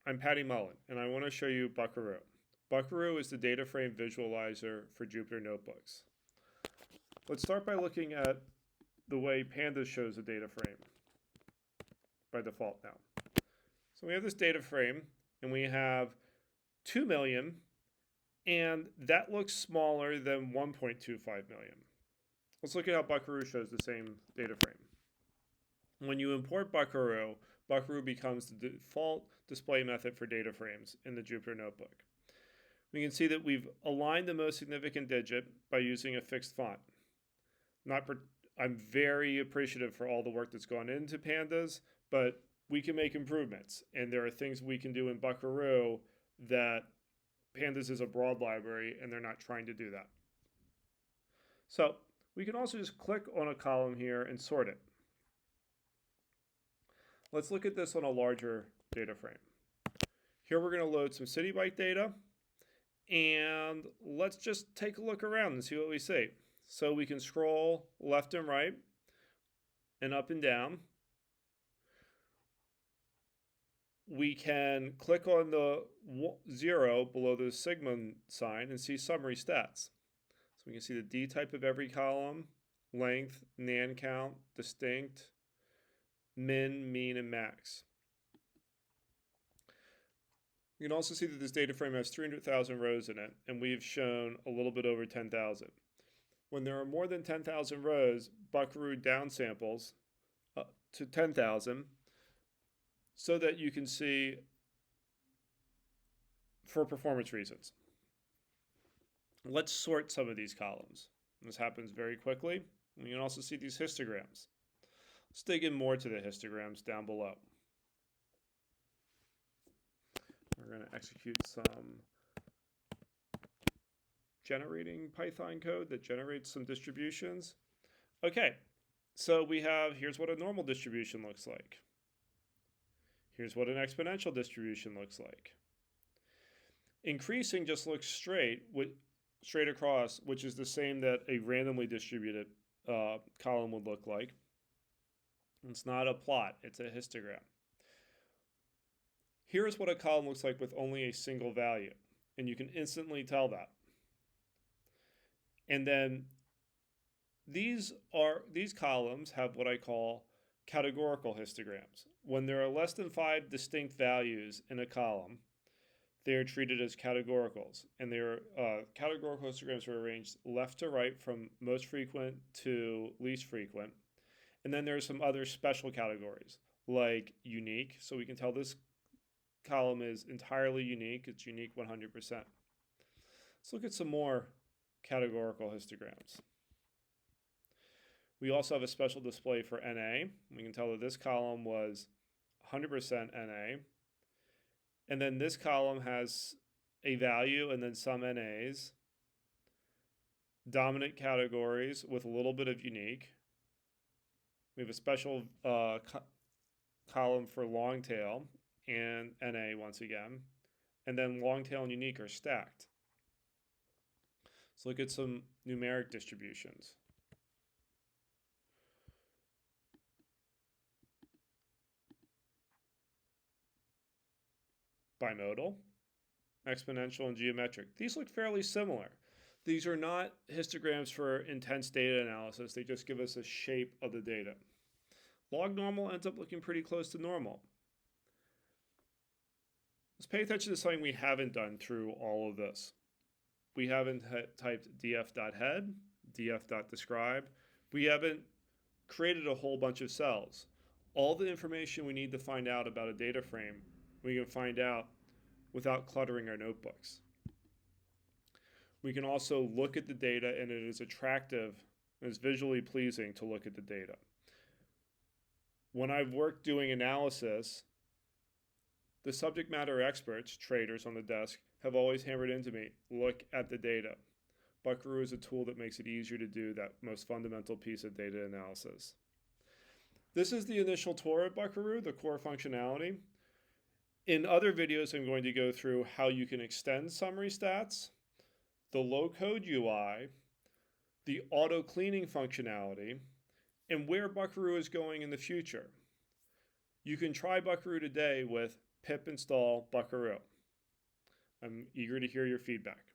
I'm Patty Mullen, and I want to show you Buckaroo. Buckaroo is the data frame visualizer for Jupyter Notebooks. Let's start by looking at the way Pandas shows a data frame by default now. So we have this data frame, and we have 2 million, and that looks smaller than 1.25 million. Let's look at how Buckaroo shows the same data frame. When you import Buckaroo, Buckaroo becomes the default display method for data frames in the Jupyter Notebook. We can see that we've aligned the most significant digit by using a fixed font. I'm very appreciative for all the work that's gone into Pandas, but we can make improvements, and there are things we can do in Buckaroo that Pandas is a broad library, and they're not trying to do that. So we can also just click on a column here and sort it. Let's look at this on a larger data frame. Here we're going to load some city byte data, and let's just take a look around and see what we see. So we can scroll left and right and up and down. We can click on the 0 below the sigma sign and see summary stats. So we can see the D type of every column, length, nan count, distinct, min, mean, and max. You can also see that this data frame has 300,000 rows in it, and we've shown a little bit over 10,000. When there are more than 10,000 rows, Buckaroo downsamples to 10,000 so that you can see for performance reasons. Let's sort some of these columns. This happens very quickly. You can also see these histograms. Let's dig in more to the histograms down below. We're going to execute some generating Python code that generates some distributions. Okay, so here's what a normal distribution looks like. Here's what an exponential distribution looks like. Increasing just looks straight across, which is the same that a randomly distributed column would look like. It's not a plot, it's a histogram. Here's what a column looks like with only a single value, and you can instantly tell that. And then these columns have what I call categorical histograms. When there are less than 5 distinct values in a column, they are treated as categoricals, and categorical histograms are arranged left to right from most frequent to least frequent. And then there are some other special categories, like unique, so we can tell this column is entirely unique. It's unique 100%. Let's look at some more categorical histograms. We also have a special display for NA. We can tell that this column was 100% NA. And then this column has a value and then some NAs. Dominant categories with a little bit of unique. We have a special column for long tail and NA once again. And then long tail and unique are stacked. Let's look at some numeric distributions. Bimodal, exponential, and geometric. These look fairly similar. These are not histograms for intense data analysis. They just give us a shape of the data. Log normal ends up looking pretty close to normal. Let's pay attention to something we haven't done through all of this. We haven't typed df.head, df.describe. We haven't created a whole bunch of cells. All the information we need to find out about a data frame, we can find out without cluttering our notebooks. We can also look at the data, and it is attractive and it's visually pleasing to look at the data. When I've worked doing analysis, the subject matter experts, traders on the desk, have always hammered into me, look at the data. Buckaroo is a tool that makes it easier to do that most fundamental piece of data analysis. This is the initial tour of Buckaroo, the core functionality. In other videos, I'm going to go through how you can extend summary stats, the low-code UI, the auto-cleaning functionality, and where Buckaroo is going in the future. You can try Buckaroo today with pip install Buckaroo. I'm eager to hear your feedback.